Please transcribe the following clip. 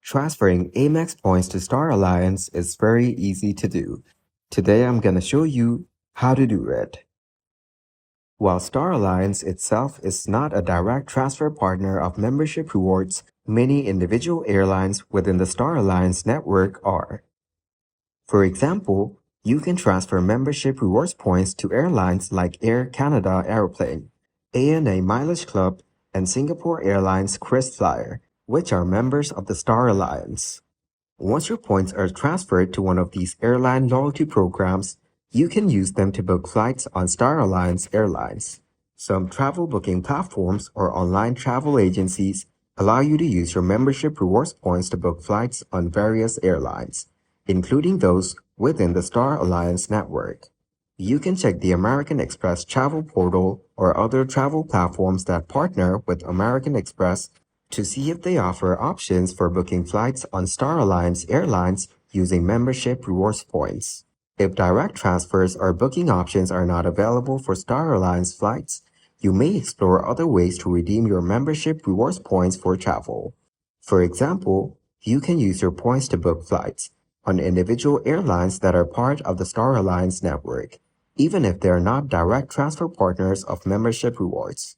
Transferring Amex points to Star Alliance is very easy to do. Today I'm gonna show you how to do it. While Star Alliance itself is not a direct transfer partner of membership rewards, many individual airlines within the Star Alliance network are. For example, you can transfer membership rewards points to airlines like Air Canada Aeroplane, ANA Mileage Club, and Singapore Airlines KrisFlyer, which are members of the Star Alliance. Once your points are transferred to one of these airline loyalty programs, you can use them to book flights on Star Alliance airlines. Some travel booking platforms or online travel agencies allow you to use your membership rewards points to book flights on various airlines, including those within the Star Alliance network. You can check the American Express travel portal or other travel platforms that partner with American Express to see if they offer options for booking flights on Star Alliance airlines using membership rewards points. If direct transfers or booking options are not available for Star Alliance flights, you may explore other ways to redeem your membership rewards points for travel. For example, you can use your points to book flights on individual airlines that are part of the Star Alliance network, even if they are not direct transfer partners of membership rewards.